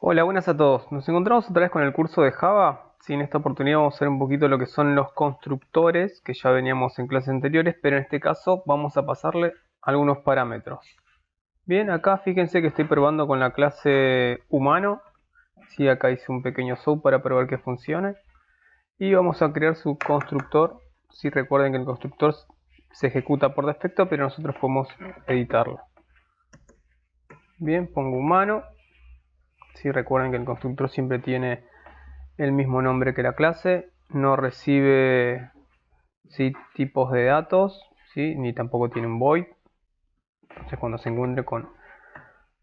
Hola, buenas a todos. Nos encontramos otra vez con el curso de Java. Sí, en esta oportunidad vamos a hacer un poquito lo que son los constructores, que ya veníamos en clases anteriores, pero en este caso vamos a pasarle algunos parámetros. Bien, acá fíjense que estoy probando con la clase humano. Sí, acá hice un pequeño show para probar que funcione. Y vamos a crear su constructor. Sí, recuerden que el constructor se ejecuta por defecto, pero nosotros podemos editarlo. Bien, pongo humano. Sí, recuerden que el constructor siempre tiene el mismo nombre que la clase, no recibe tipos de datos, ¿sí? Ni tampoco tiene un void. Entonces cuando se encuentre con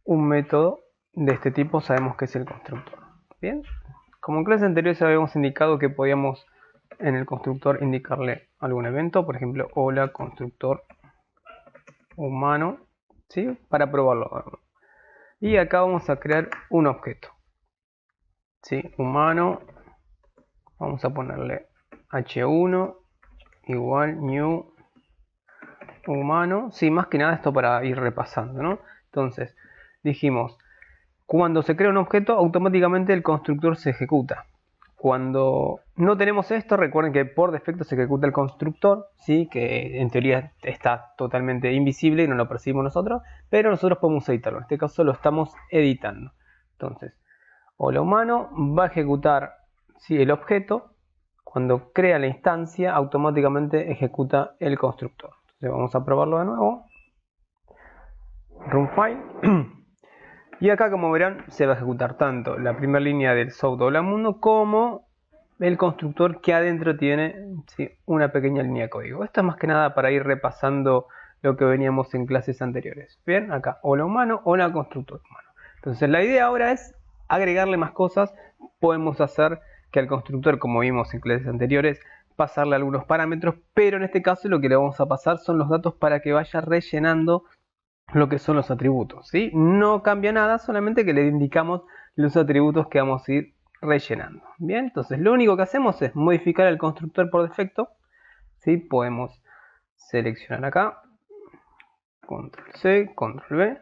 un método de este tipo sabemos que es el constructor. Bien, como en clase anterior ya habíamos indicado que podíamos en el constructor indicarle algún evento, por ejemplo, hola constructor humano, ¿sí? Para probarlo. Y acá vamos a crear un objeto, ¿sí? Humano, vamos a ponerle h1 igual new humano. Sí, más que nada esto para ir repasando, ¿no? Entonces, dijimos, cuando se crea un objeto, automáticamente el constructor se ejecuta. Cuando no tenemos esto, recuerden que por defecto se ejecuta el constructor, ¿sí? Que en teoría está totalmente invisible y no lo percibimos nosotros, pero nosotros podemos editarlo. En este caso lo estamos editando. Entonces, hola humano va a ejecutar, ¿sí? El objeto. Cuando crea la instancia, automáticamente ejecuta el constructor. Entonces vamos a probarlo de nuevo. Run file. Y acá, como verán, se va a ejecutar tanto la primera línea del show hola mundo como el constructor que adentro tiene, ¿sí? Una pequeña línea de código. Esto es más que nada para ir repasando lo que veníamos en clases anteriores. Bien, acá hola humano, hola constructor humano. Entonces la idea ahora es agregarle más cosas. Podemos hacer que al constructor, como vimos en clases anteriores, pasarle algunos parámetros, pero en este caso lo que le vamos a pasar son los datos para que vaya rellenando lo que son los atributos, ¿sí? No cambia nada, solamente que le indicamos los atributos que vamos a ir rellenando. Bien, entonces lo único que hacemos es modificar el constructor por defecto, ¿sí? Podemos seleccionar acá, control C, control V.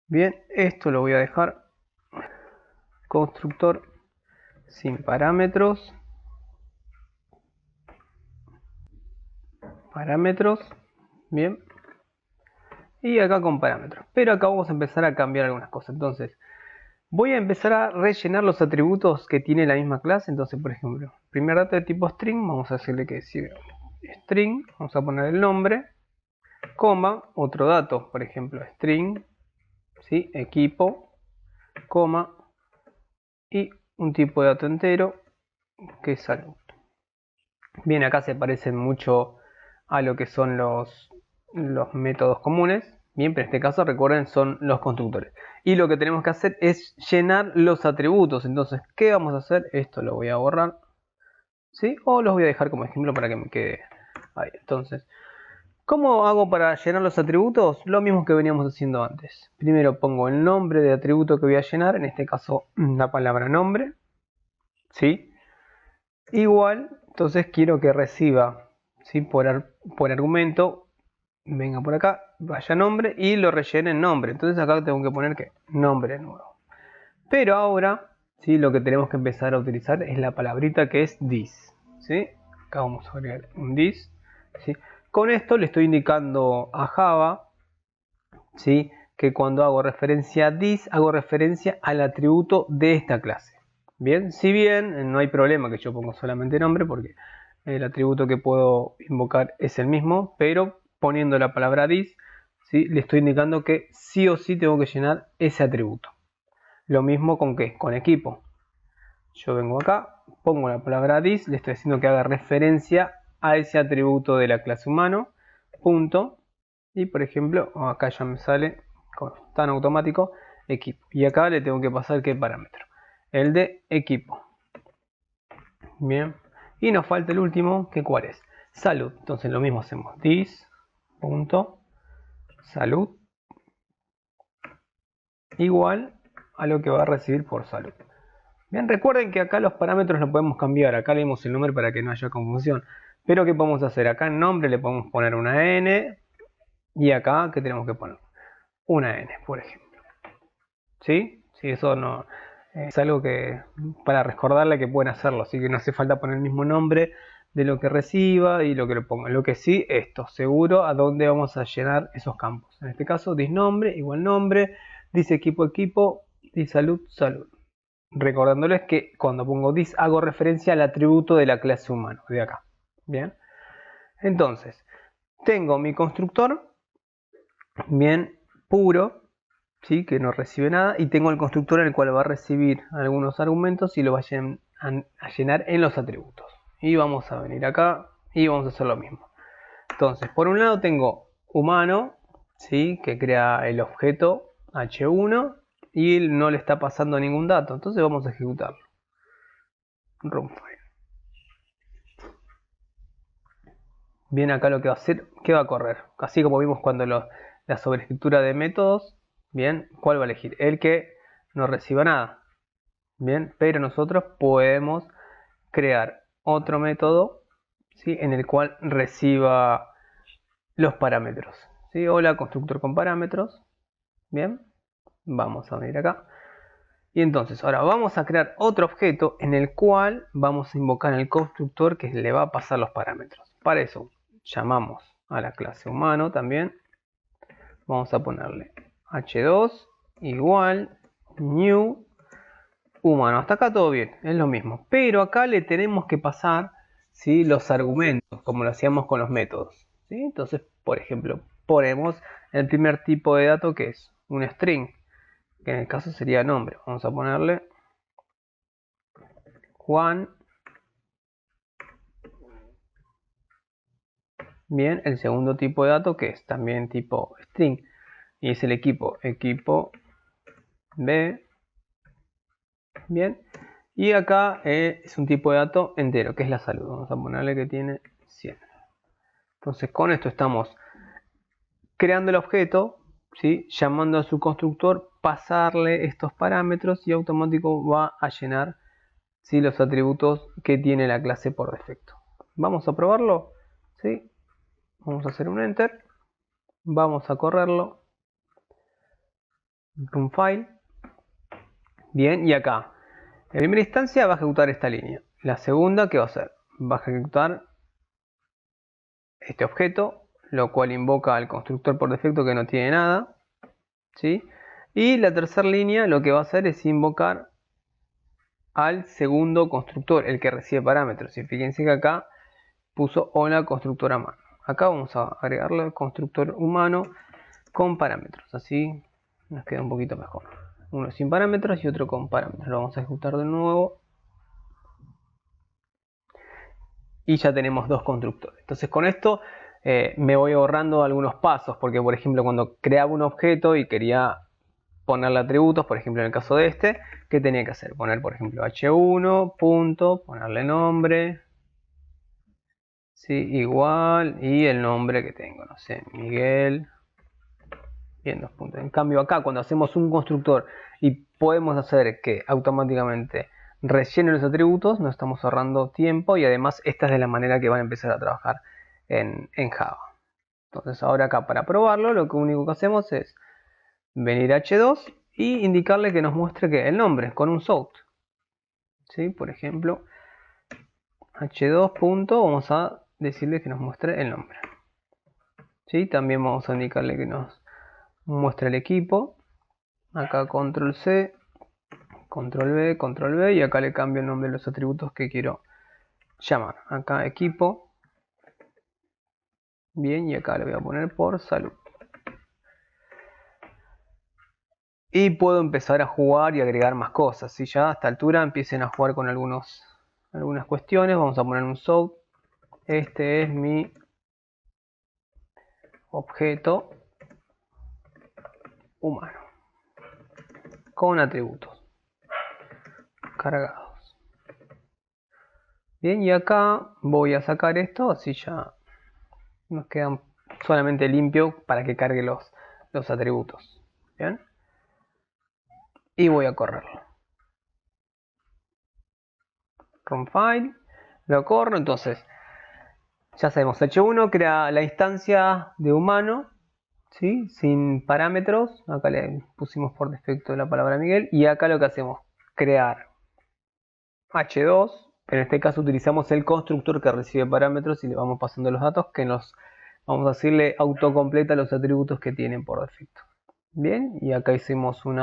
Bien, esto lo voy a dejar constructor sin parámetros, bien, y acá con parámetros. Pero acá vamos a empezar a cambiar algunas cosas. Entonces, voy a empezar a rellenar los atributos que tiene la misma clase. Entonces, por ejemplo, primer dato de tipo string, vamos a decirle que si string, vamos a poner el nombre, coma, otro dato, por ejemplo, string, ¿sí? Equipo, coma, y un tipo de dato entero que es salud. Bien, acá se parecen mucho a lo que son los métodos comunes. Bien, pero en este caso recuerden son los constructores. Y lo que tenemos que hacer es llenar los atributos. Entonces, ¿qué vamos a hacer? Esto lo voy a borrar, ¿sí? O los voy a dejar como ejemplo para que me quede ahí. Entonces, ¿cómo hago para llenar los atributos? Lo mismo que veníamos haciendo antes. Primero pongo el nombre de atributo que voy a llenar. En este caso, la palabra nombre, ¿sí? Igual, entonces quiero que reciba, ¿sí? por argumento, venga por acá, vaya nombre y lo rellene en nombre. Entonces acá tengo que poner que nombre nuevo. Pero ahora, ¿sí? Lo que tenemos que empezar a utilizar es la palabrita que es this, ¿sí? Acá vamos a agregar un this, ¿sí? Con esto le estoy indicando a Java, ¿sí? Que cuando hago referencia a this, hago referencia al atributo de esta clase. Bien, si bien no hay problema que yo ponga solamente nombre, porque el atributo que puedo invocar es el mismo, pero poniendo la palabra this, ¿sí? Le estoy indicando que sí o sí tengo que llenar ese atributo. Lo mismo con ¿qué? Con equipo. Yo vengo acá, pongo la palabra this, le estoy diciendo que haga referencia a ese atributo de la clase humano, punto, y por ejemplo, acá ya me sale tan automático, equipo. Y acá le tengo que pasar qué parámetro, el de equipo. Bien, y nos falta el último, que cuál es, salud. Entonces lo mismo hacemos, this, punto, salud, igual a lo que va a recibir por salud. Bien, recuerden que acá los parámetros los podemos cambiar. Acá leemos el nombre para que no haya confusión. Pero ¿qué podemos hacer? Acá en nombre le podemos poner una N. Y acá, ¿qué tenemos que poner? Una N, por ejemplo. ¿Sí? Sí, eso no. Es algo que para recordarle que pueden hacerlo, así que no hace falta poner el mismo nombre de lo que reciba y lo que le ponga. Lo que sí, esto, seguro a dónde vamos a llenar esos campos. En este caso, disnombre igual nombre, dice equipo equipo, dis salud salud. Recordándoles que cuando pongo dis hago referencia al atributo de la clase humano, de acá. Bien, entonces tengo mi constructor, bien puro, ¿sí? Que no recibe nada, y tengo el constructor en el cual va a recibir algunos argumentos y lo va a llenar en los atributos. Y vamos a venir acá y vamos a hacer lo mismo. Entonces, por un lado tengo humano, ¿sí? Que crea el objeto h1 y no le está pasando ningún dato, entonces vamos a ejecutarlo. Run file. Bien, acá lo que va a hacer, ¿qué va a correr? Así como vimos cuando la sobreescritura de métodos, bien, ¿cuál va a elegir? El que no reciba nada. Bien, pero nosotros podemos crear otro método, ¿sí? En el cual reciba los parámetros, ¿sí? Hola, constructor con parámetros. Bien, vamos a venir acá. Y entonces ahora vamos a crear otro objeto en el cual vamos a invocar el constructor que le va a pasar los parámetros. Para eso llamamos a la clase humano también. Vamos a ponerle h2 igual new humano. Hasta acá todo bien, es lo mismo. Pero acá le tenemos que pasar, ¿sí? Los argumentos, como lo hacíamos con los métodos, ¿sí? Entonces, por ejemplo, ponemos el primer tipo de dato que es un string, que en el caso sería nombre. Vamos a ponerle Juan. Bien, el segundo tipo de dato que es también tipo string y es el equipo B. Bien, y acá es un tipo de dato entero que es la salud. Vamos a ponerle que tiene 100. Entonces con esto estamos creando el objeto, ¿sí? Llamando a su constructor, pasarle estos parámetros y automático va a llenar, ¿sí? Los atributos que tiene la clase por defecto. Vamos a probarlo, ¿sí? Vamos a hacer un enter, vamos a correrlo, run file. Bien, y acá en primera instancia va a ejecutar esta línea. La segunda, ¿qué va a hacer? Va a ejecutar este objeto, lo cual invoca al constructor por defecto que no tiene nada, ¿sí? Y la tercera línea lo que va a hacer es invocar al segundo constructor, el que recibe parámetros. Y fíjense que acá puso hola constructor humano. Acá vamos a agregarle el constructor humano con parámetros, así nos queda un poquito mejor. Uno sin parámetros y otro con parámetros. Lo vamos a ejecutar de nuevo. Y ya tenemos dos constructores. Entonces con esto me voy ahorrando algunos pasos, porque por ejemplo cuando creaba un objeto y quería ponerle atributos, por ejemplo en el caso de este, ¿qué tenía que hacer? Poner por ejemplo h1, punto, ponerle nombre, ¿sí? Igual, y el nombre que tengo, no sé, Miguel, bien, dos puntos. En cambio acá cuando hacemos un constructor y podemos hacer que automáticamente rellene los atributos, nos estamos ahorrando tiempo y además esta es de la manera que van a empezar a trabajar en Java. Entonces ahora acá para probarlo lo único que hacemos es venir a h2 y indicarle que nos muestre que el nombre con un sort, ¿sí? Por ejemplo h2 punto, vamos a decirle que nos muestre el nombre, ¿sí? También vamos a indicarle que nos muestre el equipo. Acá control C, control B y acá le cambio el nombre de los atributos que quiero llamar. Acá equipo, bien, y acá le voy a poner por salud. Y puedo empezar a jugar y agregar más cosas. Si ya a esta altura empiecen a jugar con algunas cuestiones, vamos a poner un sort. Este es mi objeto humano con atributos cargados. Bien, y acá voy a sacar esto, así ya nos quedan solamente limpio para que cargue los atributos. Bien, y voy a correrlo. Run file, lo corro. Entonces ya sabemos, h1 crea la instancia de humano, ¿sí? Sin parámetros. Acá le pusimos por defecto la palabra Miguel y acá lo que hacemos, crear h2, en este caso utilizamos el constructor que recibe parámetros y le vamos pasando los datos que nos vamos a decirle autocompleta los atributos que tienen por defecto. Bien, y acá hicimos un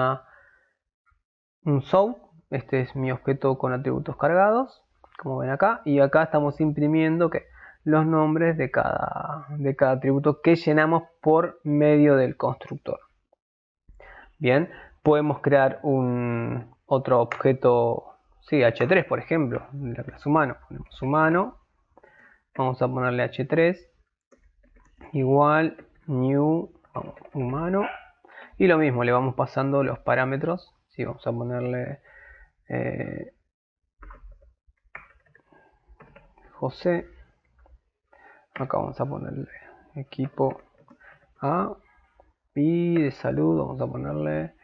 south. Este es mi objeto con atributos cargados, como ven acá, y acá estamos imprimiendo los nombres de cada atributo que llenamos por medio del constructor. Bien, podemos crear otro objeto, sí, h3 por ejemplo, de la clase humano. Ponemos humano, vamos a ponerle h3 igual new humano, y lo mismo, le vamos pasando los parámetros. Sí, vamos a ponerle José, acá vamos a ponerle equipo A, y de salud vamos a ponerle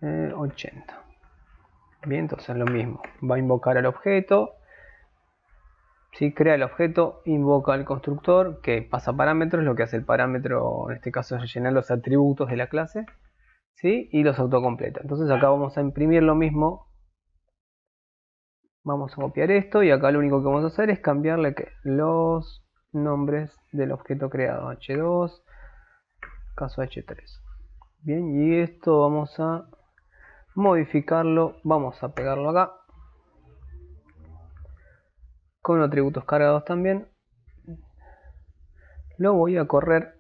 80. Bien, entonces lo mismo, va a invocar al objeto, si crea el objeto, invoca al constructor que pasa parámetros. Lo que hace el parámetro en este caso es rellenar los atributos de la clase, ¿sí? Y los autocompleta. Entonces acá vamos a imprimir lo mismo. Vamos a copiar esto y acá lo único que vamos a hacer es cambiarle los nombres del objeto creado, h2, caso h3. Bien, y esto vamos a modificarlo, vamos a pegarlo acá con atributos cargados también. Lo voy a correr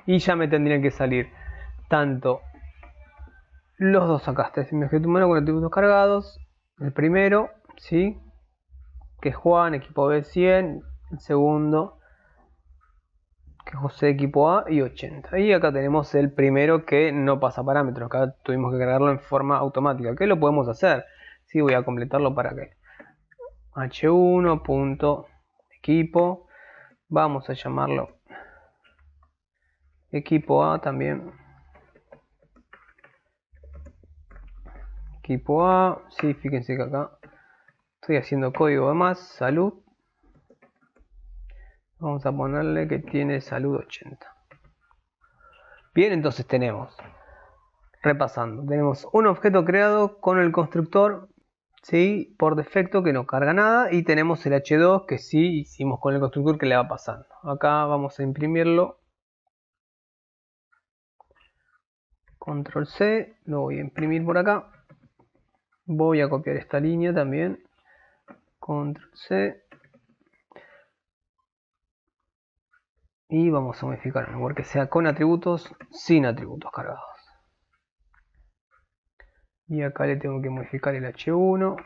y ya me tendrían que salir tanto los dos acá. Este es mi objeto humano con atributos cargados, el primero, ¿sí?, que es Juan, equipo B 100, el segundo que es José, equipo A, y 80. Y acá tenemos el primero que no pasa parámetros. Acá tuvimos que cargarlo en forma automática. ¿Qué lo podemos hacer? Sí, voy a completarlo para que h1.equipo, vamos a llamarlo equipo A también, equipo A, sí, fíjense que acá estoy haciendo código de más, salud, vamos a ponerle que tiene salud 80. Bien, entonces tenemos, repasando, tenemos un objeto creado con el constructor, ¿sí?, por defecto, que no carga nada, y tenemos el h2 que sí hicimos con el constructor, que le va pasando. Acá vamos a imprimirlo, control C, lo voy a imprimir por acá, voy a copiar esta línea también, control C, y vamos a modificar el que sea con atributos, sin atributos cargados. Y acá le tengo que modificar el h1.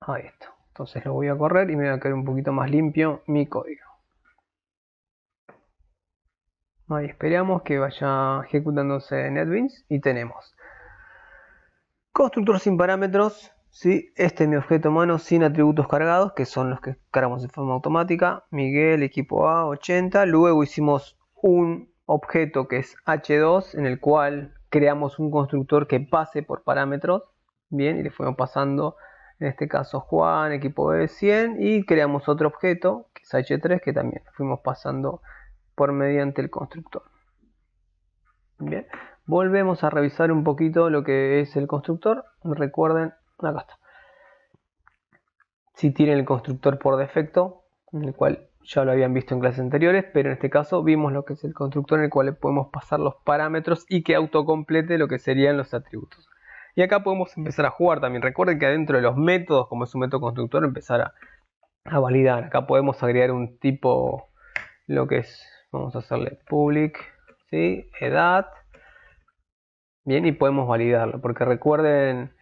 Ahí está. Entonces lo voy a correr y me va a quedar un poquito más limpio mi código. Ahí esperamos que vaya ejecutándose NetBeans y tenemos constructor sin parámetros, ¿sí? Este es mi objeto humano sin atributos cargados, que son los que cargamos de forma automática. Miguel, equipo A, 80. Luego hicimos un objeto que es h2, en el cual creamos un constructor que pase por parámetros. Bien, y le fuimos pasando, en este caso Juan, equipo B 100, y creamos otro objeto que es h3, que también fuimos pasando por mediante el constructor. Bien, volvemos a revisar un poquito lo que es el constructor. Recuerden, acá está. Si tienen el constructor por defecto, en el cual ya lo habían visto en clases anteriores, pero en este caso vimos lo que es el constructor, en el cual le podemos pasar los parámetros y que autocomplete lo que serían los atributos. Y acá podemos empezar a jugar también. Recuerden que adentro de los métodos, como es un método constructor, empezar a validar. Acá podemos agregar un tipo, lo que es, vamos a hacerle public, ¿sí?, edad. Bien, y podemos validarlo, porque recuerden,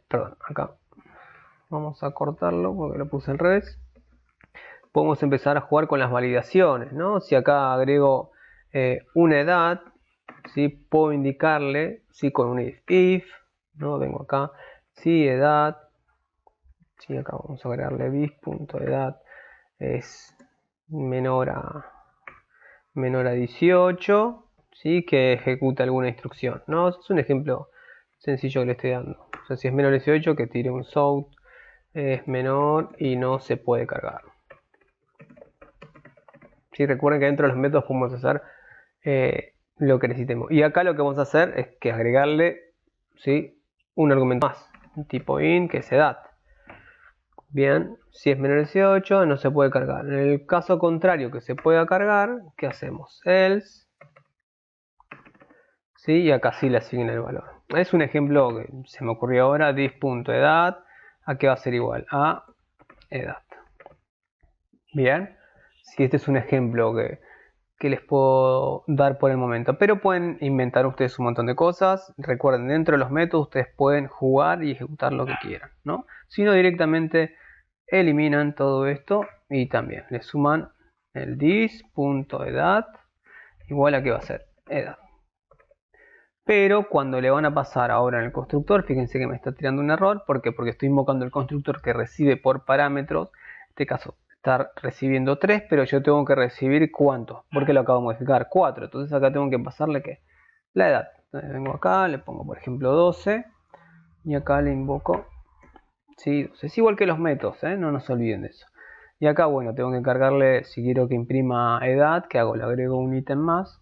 perdón, acá vamos a cortarlo porque lo puse al revés. Podemos empezar a jugar con las validaciones, ¿no? Si acá agrego una edad, ¿sí?, puedo indicarle, ¿sí?, con un if, ¿no? Vengo acá, si edad, ¿sí?, acá vamos a agregarle if.edad es menor a 18, ¿sí?, que ejecute alguna instrucción, ¿no? Es un ejemplo sencillo que le estoy dando. O sea, si es menor a 18, que tire un south, es menor y no se puede cargar. Sí, recuerden que dentro de los métodos podemos hacer lo que necesitemos. Y acá lo que vamos a hacer es que agregarle, ¿sí?, un argumento más, tipo int, que es edad. Bien, si es menor de 18 no se puede cargar. En el caso contrario que se pueda cargar, ¿qué hacemos? Else, ¿sí? Y acá sí le asigna el valor. Es un ejemplo que se me ocurrió ahora, this.edad, ¿a qué va a ser igual? A edad. Bien, si este es un ejemplo que les puedo dar por el momento, pero pueden inventar ustedes un montón de cosas. Recuerden, dentro de los métodos ustedes pueden jugar y ejecutar lo que quieran, ¿no? Si no, directamente eliminan todo esto y también le suman el this.edad igual a que va a ser edad. Pero cuando le van a pasar ahora en el constructor, fíjense que me está tirando un error. ¿Por qué? Porque estoy invocando el constructor que recibe por parámetros. En este caso está recibiendo 3, pero yo tengo que recibir ¿cuántos? Porque lo acabo de modificar, 4. Entonces acá tengo que pasarle ¿qué? La edad. Entonces vengo acá, le pongo por ejemplo 12 y acá le invoco, ¿sí? Es igual que los métodos, no nos olviden de eso. Y acá, bueno, tengo que cargarle, si quiero que imprima edad, ¿qué hago? Le agrego un ítem más,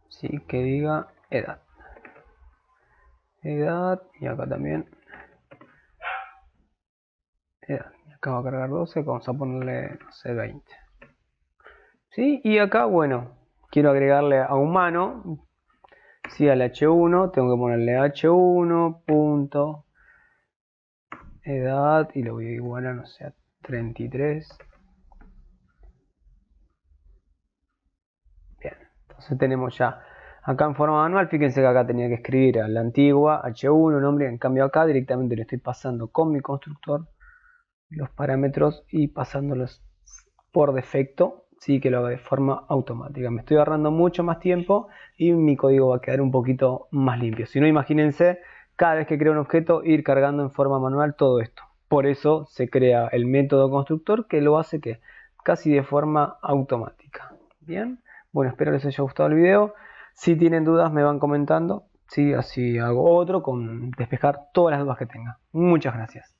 ¿sí?, que diga edad. Edad, y acá también edad. Acá va a cargar 12, vamos a ponerle, no sé, 20. ¿Sí? Y acá, bueno, quiero agregarle a humano, ¿sí?, al h1, tengo que ponerle h1 punto edad y lo voy a igualar, no sé, a 33. Bien, entonces tenemos ya acá en forma manual. Fíjense que acá tenía que escribir a la antigua h1 nombre, en cambio acá directamente le estoy pasando con mi constructor los parámetros y pasándolos por defecto, sí, que lo haga de forma automática. Me estoy ahorrando mucho más tiempo y mi código va a quedar un poquito más limpio. Si no, imagínense cada vez que creo un objeto ir cargando en forma manual todo esto. Por eso se crea el método constructor que lo hace que casi de forma automática. Bien, bueno, espero les haya gustado el video. Si tienen dudas me van comentando, sí, así hago otro con despejar todas las dudas que tengan. Muchas gracias.